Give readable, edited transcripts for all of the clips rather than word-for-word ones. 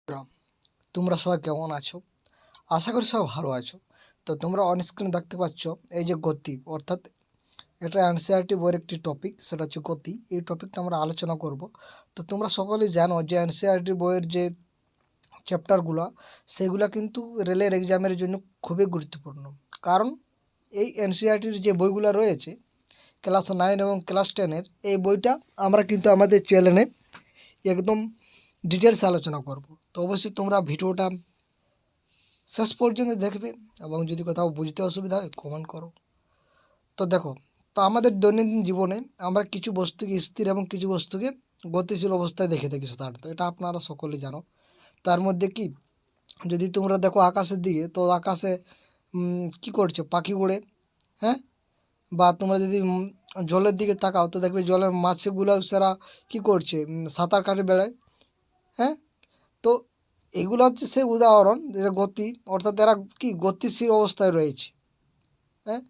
বন্ধুরা, তোমরা সবাই কেমন আছো? আশা করি সবাই ভালো আছো। তো তোমরা অন স্ক্রিনে দেখতে পাচ্ছ এই যে গতি, অর্থাৎ এটা এনসিইআরটি বইয়ের একটি টপিক, সেটা হচ্ছে গতি। এই টপিকটা আমরা আলোচনা করব। তো তোমরা সকলেই জানো যে এনসিইআরটি বইয়ের যে চ্যাপ্টারগুলো, সেগুলো কিন্তু রেলের এক্সামের জন্য খুবই গুরুত্বপূর্ণ। কারণ এই এনসিইআরটির যে বইগুলো রয়েছে ক্লাস 9 এবং ক্লাস 10-এর, এই বইটা আমরা কিন্তু আমাদের চ্যানেলে একদম ডিটেলস আলোচনা করব। তো অবশ্যই তোমরা ভিডিওটা শেষ পর্যন্ত দেখবে, এবং যদি কোথাও বুঝতে অসুবিধা হয় কমেন্ট করো। তো দেখো, তো আমাদের দৈনন্দিন জীবনে আমরা কিছু বস্তুকে স্থির এবং কিছু বস্তুকে গতিশীল অবস্থায় দেখে থাকি সাধারণত, এটা আপনারা সকলে জানো। তার মধ্যে কি, যদি তোমরা দেখো আকাশের দিকে, তো আকাশে কি করছে, পাখি উড়ে, হ্যাঁ। বা তোমরা যদি জলের দিকে তাকাও, তো দেখবে জলের মাছগুলো সেরা কি করছে, সাঁতার কাটে বেড়ায়, হ্যাঁ। তো এগুলো হচ্ছে সেই উদাহরণ, যেটা গতি, অর্থাৎ এরা কি গতিশীল অবস্থায় রয়েছে, হ্যাঁ।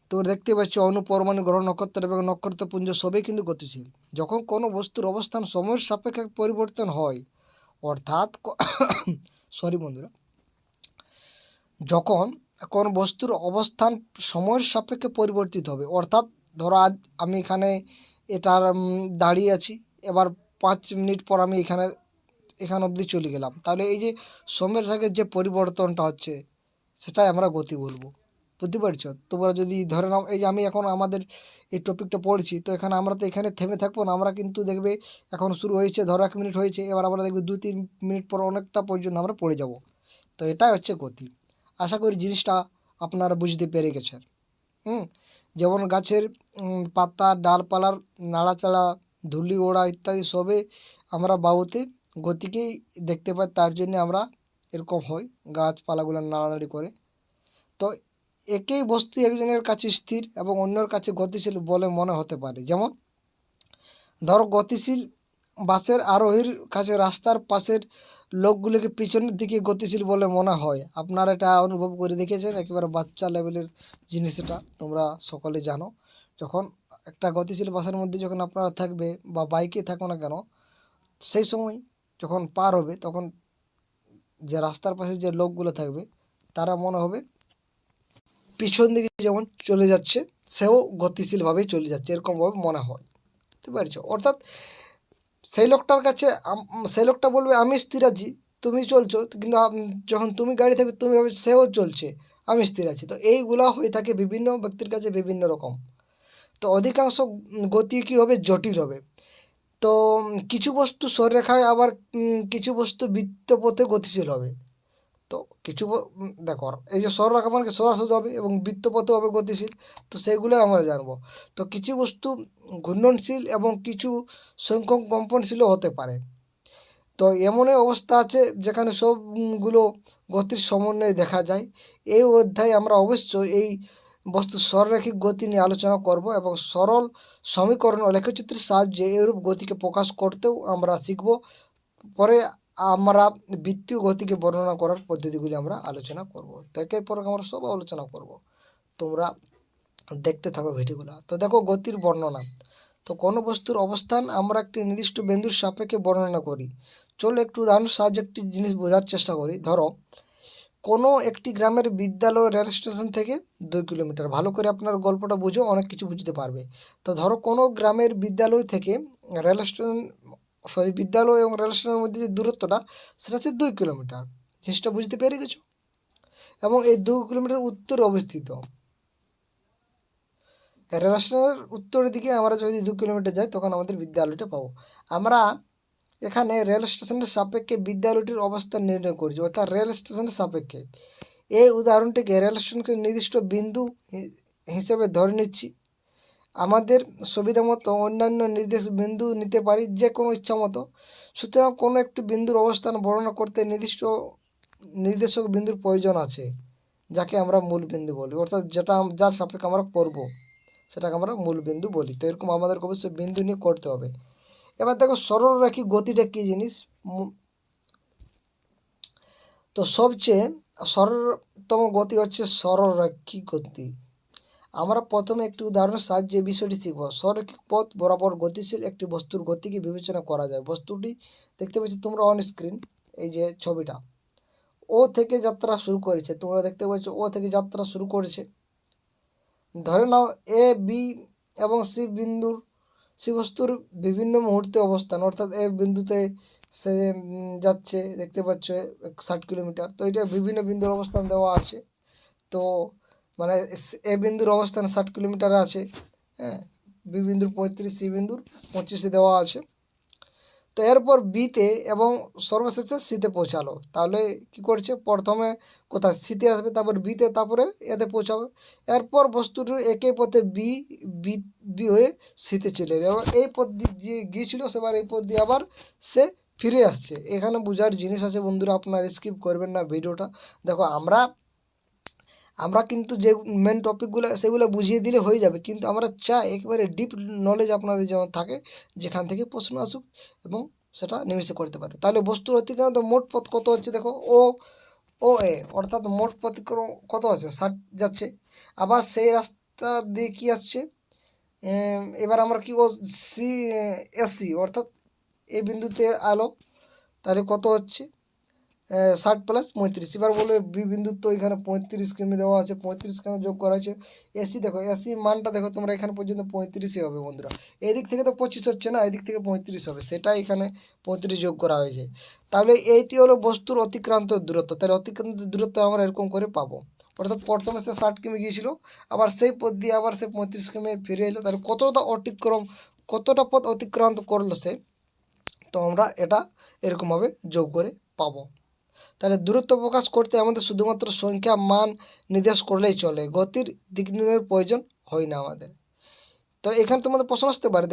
তোমরা দেখতে পাচ্ছ অণু, পরমাণু, গ্রহ, নক্ষত্র এবং নক্ষত্রপুঞ্জ সবই কিন্তু গতিশীল। যখন কোনো বস্তুর অবস্থান সময়ের সাপেক্ষে পরিবর্তন হয়, অর্থাৎ সরি বন্ধুরা, যখন কোনো বস্তুর অবস্থান সময়ের সাপেক্ষে পরিবর্তিত হবে, অর্থাৎ ধরো আজ আমি এখানে এটার দাঁড়িয়ে আছি, এবার 5 মিনিট পর আমি এখান অবধি চলে গেলাম, তাহলে এই যে সময়ের সাথে যে পরিবর্তনটা হচ্ছে, সেটাই আমরা গতি বলবো। বুঝতে পারছো? তোমরা যদি ধরে নাও, এই যে আমি এখন আমাদের এই টপিকটা পড়ছি, তো আমরা তো এখানে থেমে থাকবো না, আমরা কিন্তু দেখবে এখন শুরু হয়েছে, ধরো 1 মিনিট হয়েছে, এবার আমরা দেখবে 2-3 মিনিট পর অনেকটা পর্যন্ত আমরা পড়ে যাব। তো এটাই হচ্ছে গতি। আশা করি জিনিসটা আপনারা বুঝতে পেরে গেছেন। হুম। যেমন গাছের পাতা, ডালপালার নাড়াচাড়া, ধুলি ওড়া ইত্যাদি সবে আমরা বায়ুতে গতিকেই দেখতে পাই, তার জন্য আমরা এরকম হয়, গাছপালাগুলো নাড়ানাড়ি করে। তো একই বস্তু একজনের কাছে স্থির এবং অন্যের কাছে গতিশীল বলে মনে হতে পারে। যেমন ধরো, গতিশীল বাসের আরোহীর কাছে রাস্তার পাশের লোকগুলিকে পিছনের দিকে গতিশীল বলে মনে হয়। আপনারা এটা অনুভব করে দেখেছেন, একেবারে বাচ্চা লেভেলের জিনিস, এটা তোমরা সকলে জানো। যখন একটা গতিশীল বাসের মধ্যে যখন আপনারা থাকবে, বা বাইকে থাকো না কেন, সেই সময় যখন পার হবে, তখন যে রাস্তার পাশে যে লোকগুলো থাকবে, তারা মনে হবে পিছন দিকে যেমন চলে যাচ্ছে, সেও গতিশীলভাবেই চলে যাচ্ছে, এরকমভাবে মনে হয়। বুঝতে পারছো? অর্থাৎ সেই লোকটার কাছে সেই লোকটা বলবে আমি স্থির আছি, তুমি চলছো, কিন্তু যখন তুমি গাড়ি থাকবে, তুমি ভাবে সেও চলছে, আমি স্থির আছি। তো এইগুলা হয়ে থাকে বিভিন্ন ব্যক্তির কাছে বিভিন্ন রকম। তো অধিকাংশ গতি কী হবে, জটিল হবে। তো কিছু বস্তু সরলরেখায়, আবার কিছু বস্তু বৃত্তপথে গতিশীল হবে। তো কিছু দেখো, এই যে সরলরেখা মানে সোজাসুজি হবে এবং বৃত্তপথে হবে গতিশীল, তো সেগুলো আমরা জানবো। তো কিছু বস্তু ঘূর্ণনশীল এবং কিছু সংখ্যক কম্পনশীলও হতে পারে। তো এমনই অবস্থা আছে যেখানে সবগুলো গতির সমন্বয়ে দেখা যায়। এই অধ্যায়ে আমরা অবশ্যই এই বস্তুর সরলরৈখিক গতি নিয়ে আলোচনা করব, এবং সরল সমীকরণ ও লেখচিত্রের সাহায্যে এরূপ গতিকে প্রকাশ করতেও আমরা শিখব। পরে আমরা বৃত্তীয় গতিকে বর্ণনা করার পদ্ধতিগুলি আমরা আলোচনা করব। তো একের পর আমরা সব আলোচনা করব। তোমরা দেখতে থাকো ভিডিওগুলো। তো দেখো, গতির বর্ণনা। তো কোনো বস্তুর অবস্থান আমরা একটি নির্দিষ্ট বিন্দুর সাপেক্ষে বর্ণনা করি। চলো একটু উদাহরণের সাহায্যে একটি জিনিস বোঝার চেষ্টা করি। ধরো, কোনো একটি গ্রামের বিদ্যালয় রেল স্টেশন থেকে 2 কিলোমিটার। ভালো করে আপনার গল্পটা বুঝো, অনেক কিছু বুঝতে পারবে। তো ধরো, কোনো গ্রামের বিদ্যালয় থেকে রেল স্টেশন, বিদ্যালয় এবং রেল স্টেশনের মধ্যে যে দূরত্বটা, সেটা হচ্ছে 2 কিলোমিটার। জিনিসটা বুঝতে পেরে গেছো? এবং এই 2 কিলোমিটার উত্তরে অবস্থিত। রেল স্টেশনের উত্তরের দিকে আমরা যদি 2 কিলোমিটার যাই, তখন আমাদের বিদ্যালয়টা পাবো। আমরা এখানে রেল স্টেশনের সাপেক্ষে বিদ্যালয়টির অবস্থান নির্ণয় করছি, অর্থাৎ রেল স্টেশনের সাপেক্ষে। এই উদাহরণটিকে রেল স্টেশনকে নির্দিষ্ট বিন্দু হিসেবে ধরে নিচ্ছি। আমাদের সুবিধা মতো অন্যান্য নির্দেশ বিন্দু নিতে পারি, যে কোনো ইচ্ছা মতো। সুতরাং কোনো একটি বিন্দুর অবস্থান বর্ণনা করতে নির্দিষ্ট নির্দেশক বিন্দুর প্রয়োজন আছে, যাকে আমরা মূল বিন্দু বলি, অর্থাৎ যার সাপেক্ষে আমরা করব, সেটাকে আমরা মূল বিন্দু বলি। তো এরকম আমাদেরকে অবশ্যই বিন্দু নিয়ে করতে হবে। এবার দেখো, সরলরেখী গতিটা কী জিনিস। তো সবচেয়ে সরলতম গতি হচ্ছে সরলরৈখিক গতি। আমরা প্রথমে একটি উদাহরণের সাহায্যে বিষয়টি শিখব। সরলরেখিক পথ বরাবর গতিশীল একটি বস্তুর গতিকে বিবেচনা করা যায়। বস্তুটি দেখতে পাচ্ছ তোমরা অন স্ক্রিন, এই যে ছবিটা, ও থেকে যাত্রা শুরু করেছে। তোমরা দেখতে পাচ্ছ ও থেকে যাত্রা শুরু করেছে। ধরে নাও এ, বি এবং সি বস্তুর বিভিন্ন মুহূর্তে অবস্থান, অর্থাৎ এ বিন্দুতে সে যাচ্ছে, দেখতে পাচ্ছ 60 কিলোমিটার। তো এটা বিভিন্ন বিন্দুর অবস্থান দেওয়া আছে। তো মানে এ বিন্দুর অবস্থান 60 কিলোমিটারে আছে, হ্যাঁ, বি বিন্দুর 35, সি বিন্দুর 25 দেওয়া আছে। তো এরপর বিতে এবং সর্বশেষে সিতে পৌঁছালো। তাহলে কি করছে, প্রথমে কোথায় সিতে আসবে, তারপর বিতে, তারপরে এতে পৌঁছাবে। এরপর বস্তুটি একই পথে বি বি বি হয়ে সিতে চলে যাবে। এবার এই পথ দিয়ে গিয়েছিল, সেবার এই পথ দিয়ে আবার সে ফিরে আসছে। এখানে বোঝার জিনিস আছে বন্ধুরা, আপনারা স্কিপ করবেন না ভিডিওটা। দেখো আমরা কিন্তু যে মেন টপিকগুলো সেগুলো বুঝিয়ে দিলে হয়ে যাবে, কিন্তু আমরা চাই একেবারে ডিপ নলেজ আপনাদের যেমন থাকে, যেখান থেকে প্রশ্ন আসুক এবং সেটা নিমিষে করতে পারে। তাহলে বস্তুর অতিক্রান্ত মোট পথ কত হচ্ছে, দেখো ও এ, অর্থাৎ মোট অতিক্রম কত আছে, 60 যাচ্ছে। আবার সেই রাস্তা দিয়ে কি আসছে, এবার আমরা কি সি এসি, অর্থাৎ এই বিন্দুতে আলো, তাহলে কত হচ্ছে 60 প্লাস 35। এবার বলে বি বিন্দু, তো এখানে 35 কিমি দেওয়া আছে, 35 কেন যোগ করা হয়েছে। এসি দেখো, এসি মানটা দেখো তোমরা, এখানে পর্যন্ত 35ই হবে বন্ধুরা। এদিক থেকে তো 25 হচ্ছে না, এদিক থেকে 35 হবে, সেটাই এখানে 35 যোগ করা হয়েছে। তাহলে এইটি হলো বস্তুর অতিক্রান্ত দূরত্ব। তাহলে অতিক্রান্ত দূরত্ব আমরা এরকম করে পাবো, অর্থাৎ প্রথমে সে 60 কিমি গিয়েছিল, আবার সেই পথ দিয়ে আবার সে 35 কিমি ফিরে এলো। তাহলে কতটা পথ অতিক্রান্ত করলো সে, তো আমরা এটা এরকমভাবে যোগ করে পাবো। তাহলে দূরত্ব প্রকাশ করতে আমাদের শুধুমাত্র সংখ্যা মান নির্দেশ করলেই চলে, গতির দিক নির্ণয়ের প্রয়োজন হয় না আমাদের। তো এখানে তোমাদের প্রশ্ন আসতে পারে,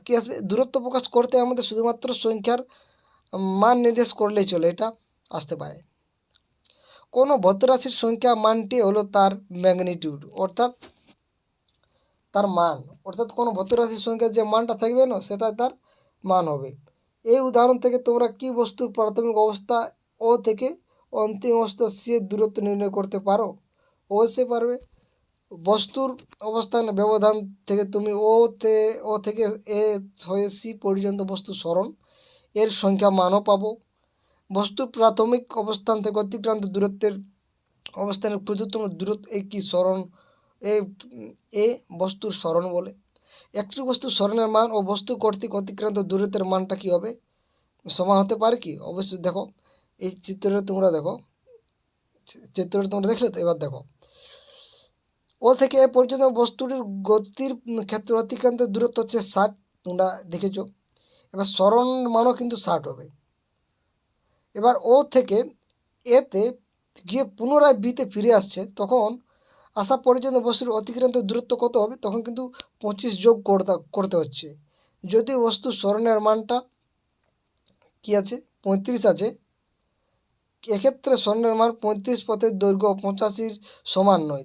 কি আসবে, দূরত্ব প্রকাশ করতে আমাদের শুধুমাত্র সংখ্যার মান নির্দেশ করলেই চলে, এটা আসতে পারে। কোনো ভৌতরাশির সংখ্যা মানটি হলো তার ম্যাগনিটিউড, অর্থাৎ তার মান, অর্থাৎ কোনো ভৌতরাশির সংখ্যার যে মানটা থাকবে না, সেটা তার মান হবে। এই উদাহরণ থেকে তোমরা কি বস্তুর প্রাথমিক অবস্থা ও থেকে অন্তিম অবস্থা সি এর দূরত্ব নির্ণয় করতে পারো? অবশ্যই পারবে। বস্তুর অবস্থান ব্যবধান থেকে তুমি ও থেকে এ হয়ে সি পর্যন্ত বস্তুর সরণ এর সংখ্যা মানও পাবো। বস্তুর প্রাথমিক অবস্থান থেকে অতিক্রান্ত দূরত্বের অবস্থানের ক্ষুদ্রতম দূরত্ব কি সরণ, এ এ বস্তুর সরণ বলে। একটি বস্তুর সরণের মান ও বস্তু কর্তৃক অতিক্রান্ত দূরত্বের মানটা কি হবে, সমান হতে পারে কি? অবশ্যই। দেখো এই চিত্রটা তোমরা দেখলে তো, এবার দেখো ও থেকে এ পর্যন্ত বস্তুটির গতির ক্ষেত্রে অতিক্রান্ত দূরত্ব হচ্ছে 60, তোমরা দেখেছ। এবার সরণ মানও কিন্তু 60 হবে। এবার ও থেকে এতে গিয়ে পুনরায় বিতে ফিরে আসছে, তখন আসা পর্যন্ত বস্তুর অতিক্রান্ত দূরত্ব কত হবে, তখন কিন্তু 25 যোগ করতে হচ্ছে। যদি বস্তুর সরণের মানটা কি আছে, 35 আছে, এক্ষেত্রে সরণের মান 35 পথের দৈর্ঘ্য 85 সমান নয়।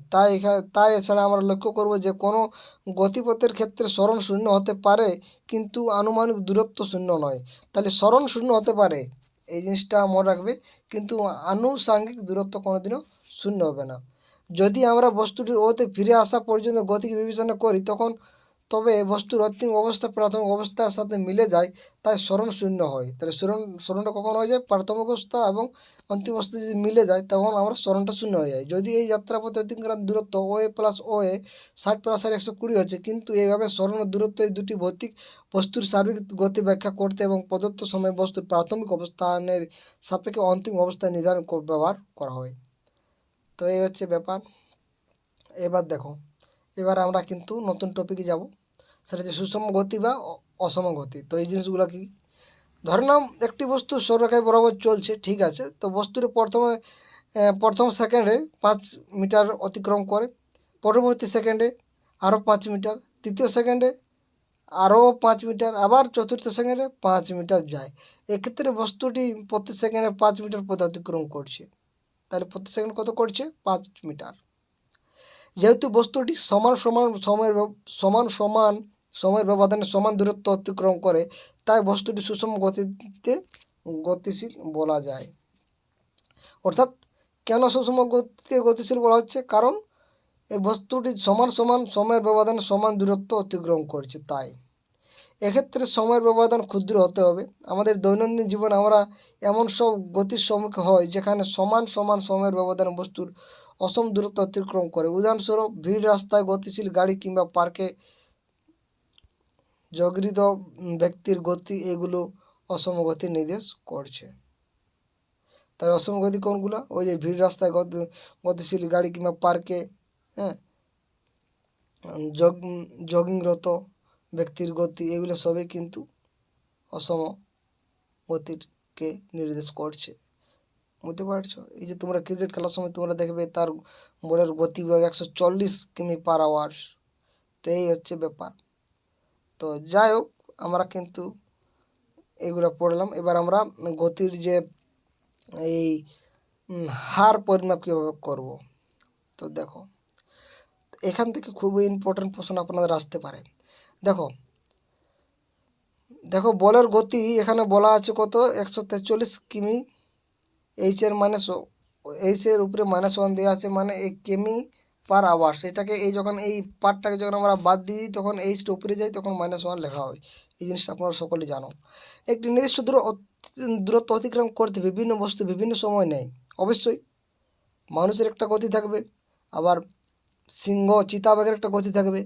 তাই এছাড়া আমরা লক্ষ্য করব যে কোনো গতিপথের ক্ষেত্রে সরণ শূন্য হতে পারে, কিন্তু আনুমানিক দূরত্ব শূন্য নয়। তাহলে সরণ শূন্য হতে পারে, এই জিনিসটা মনে রাখবে, কিন্তু আনুষাঙ্গিক দূরত্ব কোনোদিনও শূন্য হবে না। যদি আমরা বস্তুটির ওতে ফিরে আসা পর্যন্ত গতিকে বিবেচনা করি, তবে বস্তুর অন্তিম অবস্থা প্রাথমিক অবস্থার সাথে মিলে যায়, তাই সরণ শূন্য হয়। তাহলে সরণটা কখন হয়ে যায়, প্রাথমিক অবস্থা এবং অন্তিম অবস্থা যদি মিলে যায়, তখন আমরা সরণটা শূন্য হয়ে যায়। যদি এই যাত্রাপথে অতিক্রান্ত দূরত্ব ও এ প্লাস ও এ 60 প্লাস 120 হচ্ছে, কিন্তু এইভাবে সরণ ও দূরত্ব এই দুটি ভৌতিক বস্তুর সার্বিক গতি ব্যাখ্যা করতে এবং প্রদত্ত সময় বস্তুর প্রাথমিক অবস্থানের সাপেক্ষে অন্তিম অবস্থা নির্ধারণ ব্যবহার করা হয়। তো এই হচ্ছে ব্যাপার। এবার দেখো, এবার আমরা কিন্তু নতুন টপিকে যাব, সেটা হচ্ছে সুষম গতি বা অসম গতি। তো এই জিনিসগুলো কি, ধরে নাও একটি বস্তু সৌররেখায় বরাবর চলছে, ঠিক আছে। তো বস্তুর প্রথম সেকেন্ডে 5 মিটার অতিক্রম করে, পরবর্তী সেকেন্ডে আরও 5 মিটার, তৃতীয় সেকেন্ডে আরও 5 মিটার, আবার চতুর্থ সেকেন্ডে 5 মিটার যায়। এক্ষেত্রে বস্তুটি প্রতি সেকেন্ডে 5 মিটার পথ অতিক্রম করছে। তাহলে প্রতি সেকেন্ড কত করছে, 5 মিটার। যেহেতু বস্তুটি সমান সময়ের ব্যবধানে সমান দূরত্ব অতিক্রম করে, তাই বস্তুটি সুষম গতিতে গতিশীল বলা যায়। অর্থাৎ কেন সুষম গতিতে গতিশীল বলা হচ্ছে, কারণ এই বস্তুটি সমান সমান সময়ের ব্যবধানে সমান দূরত্ব অতিক্রম করছে। তাই এক্ষেত্রে সময়ের ব্যবধান ক্ষুদ্র হতে হবে। আমাদের দৈনন্দিন জীবনে আমরা এমন সব গতির সম্মুখীন হয় যেখানে সমান সমান সময়ের ব্যবধানে বস্তুর অসম দূরত্ব অতিক্রম করে। উদাহরণস্বরূপ ভিড় রাস্তায়, গতিশীল গাড়ি কিংবা পার্কে জগৃত ব্যক্তির গতি, এগুলো অসম গতি নির্দেশ করছে। তাই অসম গতি কোনগুলো? ওই যে ভিড় রাস্তায়, গতিশীল গাড়ি কিংবা পার্কে, হ্যাঁ, জগিংরত ব্যক্তির গতি, এগুলো সবই কিন্তু অসম গতিকে নির্দেশ করছে। বুঝতে পারছো? এই যে তোমরা ক্রিকেট খেলার সময় তোমরা দেখবে তার বলের গতিবেগ 140 কিমি/আওয়ার। তো এই হচ্ছে ব্যাপার। তো যাই হোক, আমরা কিন্তু এগুলো পড়লাম। এবার আমরা গতির যে এই হার পরিমাপ কীভাবে করব। তো দেখো, এখান থেকে খুবই ইম্পর্টেন্ট প্রশ্ন আপনাদের আসতে পারে। দেখো দেখো বলের গতি এখানে বলা আছে কত? 143 কিমি। এইচের মানে এইচের উপরে -1 দেওয়া আছে, মানে এই কিমি/আওয়ার। সেটাকে এই যখন এই পার্টটাকে যখন আমরা বাদ দিয়ে দিই তখন এইচটা উপরে যায়, তখন -1 লেখা হয়। এই জিনিসটা আপনারা সকলে জানো। একটি নির্দিষ্ট দূরত্ব অতিক্রম করতে বিভিন্ন বস্তু বিভিন্ন সময় নেয়। অবশ্যই মানুষের একটা গতি থাকবে, আবার সিংহ চিতাবাঘের একটা গতি থাকবে।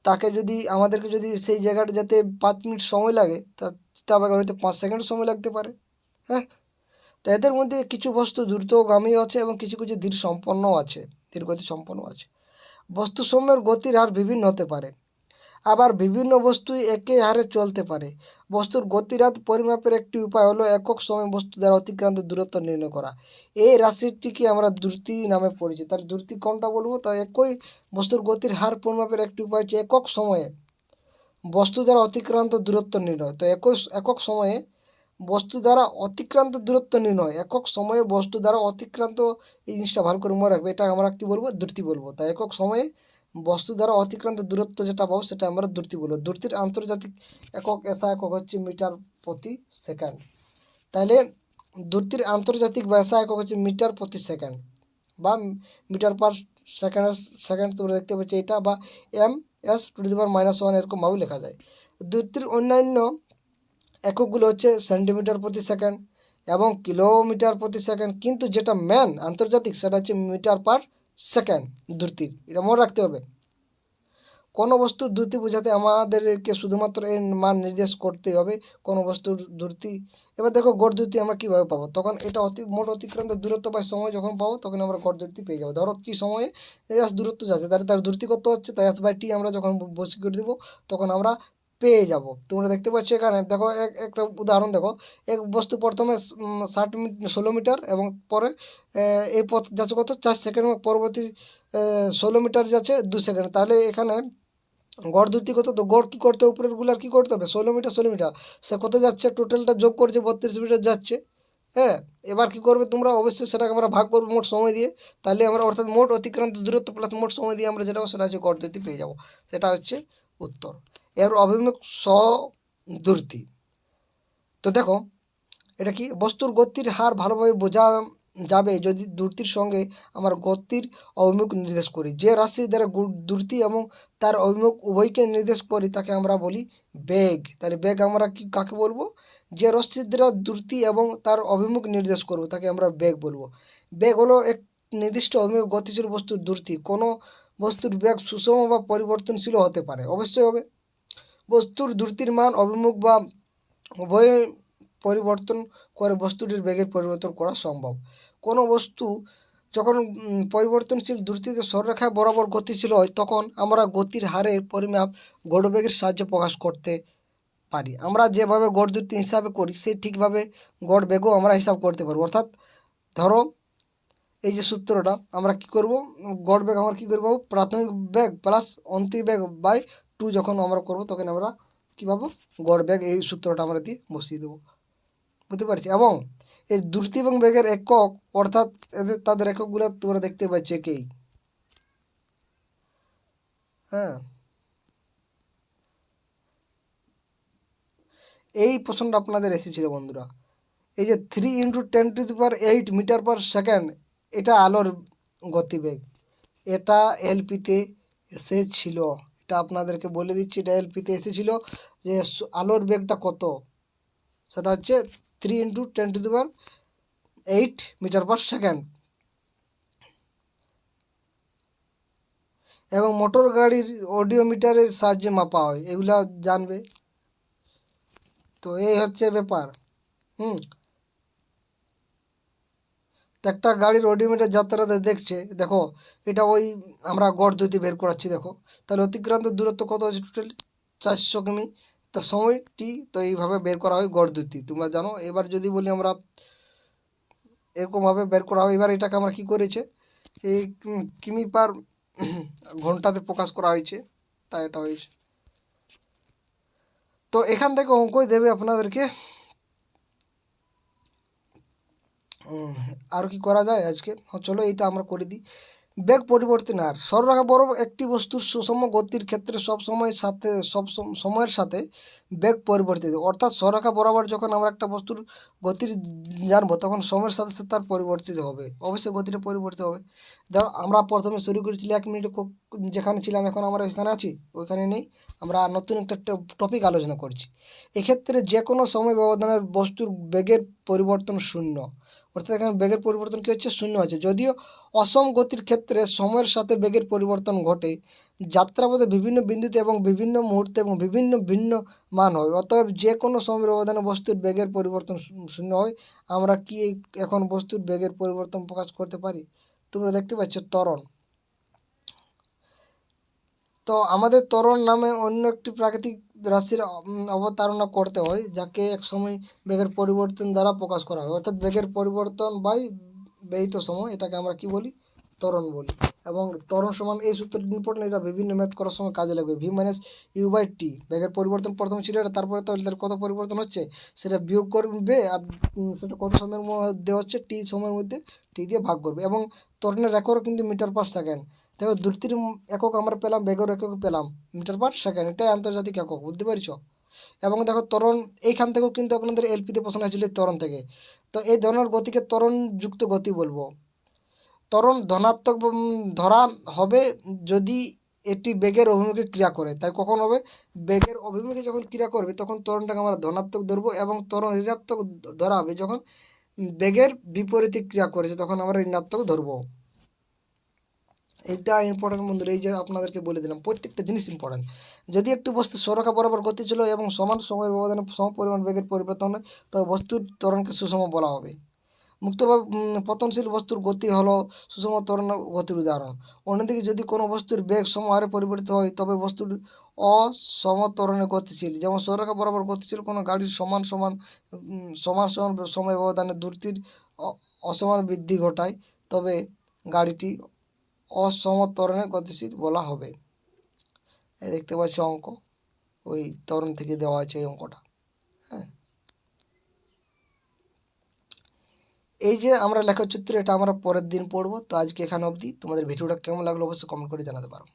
তাকে যদি আমাদেরকে যদি সেই জায়গাটা যেতে 5 মিনিট সময় লাগে, তা চিতাবাঘের হয়তো 5 সেকেন্ড সময় লাগতে পারে। হ্যাঁ, তো এদের মধ্যে কিছু বস্তু দ্রুতগামী আছে এবং কিছু কিছু ধীর সম্পন্নও আছে, ধীর গতি সম্পন্ন আছে। বস্তুসমূহের গতির হার বিভিন্ন হতে পারে, আবার বিভিন্ন বস্তু একই হারে চলতে পারে। বস্তুর গতির হার পরিমাপের একটি উপায় হলো একক সময় বস্তু দ্বারা অতিক্রান্ত দূরত্ব নির্ণয় করা। এই রাশিটিকে আমরা দ্রুতি নামে পরিচিত। তাহলে দ্রুতি কোনটা বলবো? তা একই বস্তুর গতির হার পরিমাপের একটি উপায় হচ্ছে একক সময়ে বস্তু দ্বারা অতিক্রান্ত দূরত্ব নির্ণয়। তো একক সময়ে বস্তু দ্বারা অতিক্রান্ত দূরত্ব নির্ণয়, একক সময়ে বস্তু দ্বারা অতিক্রান্ত, এই জিনিসটা ভালো করে মনে রাখবে। এটা আমরা কী বলবো? দ্রুতি বলবো। তাই একক সময়ে বস্তু দ্বারা অতিক্রান্ত দূরত্ব যেটা পাবো সেটা আমরা দ্রুতি বলবো। দ্রুতির আন্তর্জাতিক একক এসআই একক হচ্ছে মিটার প্রতি সেকেন্ড। তাহলে দ্রুতির আন্তর্জাতিক বা এসআই একক হচ্ছে মিটার প্রতি সেকেন্ড বা মিটার পার সেকেন্ড তোমরা দেখতে পাচ্ছি এটা, বা ms/-1 এরকমভাবে লেখা যায়। দ্রুতির অন্যান্য এককগুলো হচ্ছে সেন্টিমিটার প্রতি সেকেন্ড এবং কিলোমিটার প্রতি সেকেন্ড, কিন্তু যেটা মেন আন্তর্জাতিক সেটা হচ্ছে মিটার পার সেকেন্ড দ্রুতির। এটা মনে রাখতে হবে। কোনো বস্তুর দ্রুতি বোঝাতে আমাদেরকে শুধুমাত্র এর মান নির্দেশ করতে হবে কোনো বস্তুর দ্রুতি। এবার দেখো গড় দ্রুতি আমরা কীভাবে পাবো? তখন এটা মোট অতিক্রান্ত দূরত্ব বা সময় যখন পাবো তখন আমরা গড় দ্রুতি পেয়ে যাবো। ধরো কী সময়ে এস দূরত্ব যাচ্ছে, তাহলে তার দ্রুতি কত হচ্ছে, তো s/t আমরা যখন বসে করে দেবো তখন আমরা পেয়ে যাব। তোমরা দেখতে পাচ্ছ এখানে দেখো একটা উদাহরণ দেখো। এক বস্তু প্রথমে 16 মিটার এবং পরে এই পথ যাচ্ছে কত 4 সেকেন্ড, পরবর্তী 16 মিটার যাচ্ছে 2 সেকেন্ড। তাহলে এখানে গড় দ্রুতি কত? তো গড় কী করতে হবে? উপরেরগুলার কী করতে হবে? 16 মিটার 16 মিটার, সে কত যাচ্ছে? টোটালটা যোগ করছে 32 মিটার যাচ্ছে। হ্যাঁ, এবার কী করবে তোমরা? অবশ্যই সেটাকে আমরা ভাগ করবো মোট সময় দিয়ে। তাহলে আমরা অর্থাৎ মোট অতিক্রান্ত দূরত্ব প্লাস মোট সময় দিয়ে আমরা যেটা সেটা হচ্ছে গড় দ্রুতি পেয়ে যাবো। সেটা হচ্ছে উত্তর। এর অভিমুখ দ্রুতি। তো দেখো এটা কি? বস্তুর গতির হার ভালোভাবে বোঝা যাবে যদি দ্রুতির সঙ্গে আমার গতির অভিমুখ নির্দেশ করি। যে রাশি দ্বারা দ্রুতি এবং তার অভিমুখ উভয়কে নির্দেশ করি তাকে আমরা বলি বেগ। তাহলে বেগ আমরা কাকে বলবো? যে রাশির দ্বারা দ্রুতি এবং তার অভিমুখ নির্দেশ করব তাকে আমরা বেগ বলবো। বেগ হলো এক নির্দিষ্ট অভিমুখ গতিশীল বস্তুর দ্রুতি। কোনো বস্তুর বেগ সুষম বা পরিবর্তনশীল হতে পারে, অবশ্যই হবে। বস্তুর দ্রুতির মান অভিমুখ বা উভয় পরিবর্তন করে বস্তুটির বেগের পরিবর্তন করা সম্ভব। কোনো বস্তু যখন পরিবর্তনশীল দ্রুতিতে সরলরেখা বরাবর গতিশীল হয় তখন আমরা গতির হারের পরিমাপ গড়বেগের সাহায্যে প্রকাশ করতে পারি। আমরা যেভাবে গড় দ্রুতি হিসাবে করি সেই ঠিকভাবে গড় বেগও আমরা হিসাব করতে পারবো। অর্থাৎ ধরো এই যে সূত্রটা আমরা কি করব, গড় বেগ আমরা কী করবো? প্রাথমিক বেগ প্লাস অন্তিম বেগ বাই 2 যখন আমরা করব তখন আমরা কী পাবো? গড় বেগ। এই সূত্রটা আমরা দিয়ে বসিয়ে দেবো। বুঝতে পারছি? এবং এই দ্রুতি এবং বেগের একক অর্থাৎ তাদের এককগুলো তোমরা দেখতে পাচ্ছ একেই। হ্যাঁ, এই প্রশ্নটা আপনাদের এসেছিল বন্ধুরা। এই যে 3 × 10⁸ মিটার পার সেকেন্ড, এটা আলোর গতিবেগ। এটা এলপিতে এসেছিল, এটা আপনাদেরকে বলে দিচ্ছি, এটা এলপিতে এসেছিল যে আলোর বেগটা কত, সেটা হচ্ছে 3 × 10⁸ মিটার/সেকেন্ড। এবং মোটর গাড়ির অডিওমিটারের সাহায্যে মাপা হয়, এগুলা জানবে। তো এই হচ্ছে ব্যাপার। তো একটা গাড়ির অডিওমিটার যাত্রাতে দেখছে, দেখো এটা ওই আমরা গড় দ্রুতি বের করাচ্ছি, দেখো তাহলে অতিক্রান্ত দূরত্ব কত হচ্ছে টোটালি 400 কিমি, তার সময়টি তো এইভাবে বের করা হয় গড় দ্রুতি, তোমরা জানো। এবার যদি বলি আমরা এরকমভাবে বের করা হয়, এবার এটাকে আমরা কী করেছে এই কিমি পার ঘন্টাতে প্রকাশ করা হয়েছে, তাই এটা হয়েছে। তো এখান থেকে অঙ্কই দেবে আপনাদেরকে। আর কি করা যায় আজকে, চলো এইটা আমরা করে দিই। বেগ পরিবর্তন আর সরলরেখা বরাবর একটি বস্তুর সুষম গতির ক্ষেত্রে সময়ের সাথে বেগ পরিবর্তিত, অর্থাৎ সরলরেখা বরাবর যখন আমরা একটা বস্তুর গতির জানবো তখন সময়ের সাথে সাথে তার পরিবর্তিত হবে, অবশ্যই গতিটা পরিবর্তিত হবে। ধরো আমরা প্রথমে শুরু করেছিলাম 1 মিনিটে, যেখানে ছিলাম এখন আমরা এখানে আছি, ওইখানে নেই, আমরা নতুন একটা টপিক আলোচনা করছি। এক্ষেত্রে যে কোনো সময় ব্যবধানের বস্তুর বেগের পরিবর্তন শূন্য, অর্থাৎ এখানে বেগের পরিবর্তন কী হচ্ছে, শূন্য হচ্ছে। যদিও অসম গতির ক্ষেত্রে সময়ের সাথে বেগের পরিবর্তন ঘটে, যাত্রাপথে বিভিন্ন বিন্দুতে এবং বিভিন্ন মুহূর্তে এবং বিভিন্ন ভিন্ন মান হয়, অতএব যে কোনো সময়ের ব্যবধানে বস্তুর বেগের পরিবর্তন শূন্য হয়। আমরা কি এখন বস্তুর বেগের পরিবর্তন প্রকাশ করতে পারি? তোমরা দেখতে পাচ্ছ ত্বরণ। তো আমাদের ত্বরণ নামে অন্য একটি প্রাকৃতিক রাশির অবতারণা করতে হয়, যাকে এক সময় বেগের পরিবর্তন দ্বারা প্রকাশ করা হয়, অর্থাৎ বেগের পরিবর্তন বাই ব্যয়িত সময়, এটাকে আমরা কি বলি, ত্বরণ বলি। এবং ত্বরণ সমান এই সূত্রটি ইম্পর্টেন্ট, এটা বিভিন্ন ম্যাথ করার সময় কাজে লাগবে। v - u/t, বেগের পরিবর্তন প্রথমে ছিল এটা, তারপরে তো এটার কত পরিবর্তন হচ্ছে সেটা বিয়োগ করবে, আর সেটা কত সময়ের মধ্যে হচ্ছে, টি সময়ের মধ্যে, টি দিয়ে ভাগ করবে। এবং ত্বরণের এককও কিন্তু মিটার/সেকেন্ড। দেখো দ্রুতির একক আমরা পেলাম, বেগের একক পেলাম মিটার/সেকেন্ড, এটাই আন্তর্জাতিক একক, বুঝতে পারছো। এবং দেখো ত্বরণ এইখান থেকেও কিন্তু আপনাদের এলপিতে প্রশ্ন আসছিল ত্বরণ থেকে। তো এই ধরনের গতিকে ত্বরণযুক্ত গতি বলবো। ত্বরণ ধনাত্মক ধরা হবে যদি এটি বেগের অভিমুখে ক্রিয়া করে, তাই কখন হবে, বেগের অভিমুখে যখন ক্রিয়া করবে তখন ত্বরণটাকে আমরা ধনাত্মক ধরবো, এবং ত্বরণ ঋণাত্মক ধরা হবে যখন বেগের বিপরীতে ক্রিয়া করেছে, তখন আমরা ঋণাত্মক ধরবো। এইটা ইম্পর্টেন্ট বন্ধুরা, এই যে আপনাদেরকে বলে দিলাম, প্রত্যেকটা জিনিস ইম্পর্টেন্ট। যদি একটি বস্তু সরলরেখা বরাবর গতি ছিল এবং সমান সময়ের ব্যবধানে সম পরিমাণ বেগের পরিবর্তন হয়, তবে বস্তুর ত্বরণকে সুষম বলা হবে। মুক্তভাবে পতনশীল বস্তুর গতি হলো সুষম ত্বরণ গতির উদাহরণ। অন্যদিকে যদি কোনো বস্তুর বেগ সমহারে পরিবর্তিত হয় তবে বস্তুর অসমত্বরণে গতিশীল, যেমন সরলরেখা বরাবর গতিশীল কোনো গাড়ির সমান সমান সময় ব্যবধানে দ্রুতির অসমান বৃদ্ধি ঘটায়, তবে গাড়িটি অসমত্বরণে গতিশীল বলা হবে। এই দেখতে পাচ্ছ অঙ্ক, ওই ত্বরণ থেকে দেওয়া আছে এই অঙ্কটা। হ্যাঁ, এই যে আমরা লেখচিত্র, এটা আমরা পরের দিন পড়বো। তো আজকে এখানে অবধি। তোমাদের ভিডিওটা কেমন লাগলো অবশ্যই কমেন্ট করে জানাতে পারো।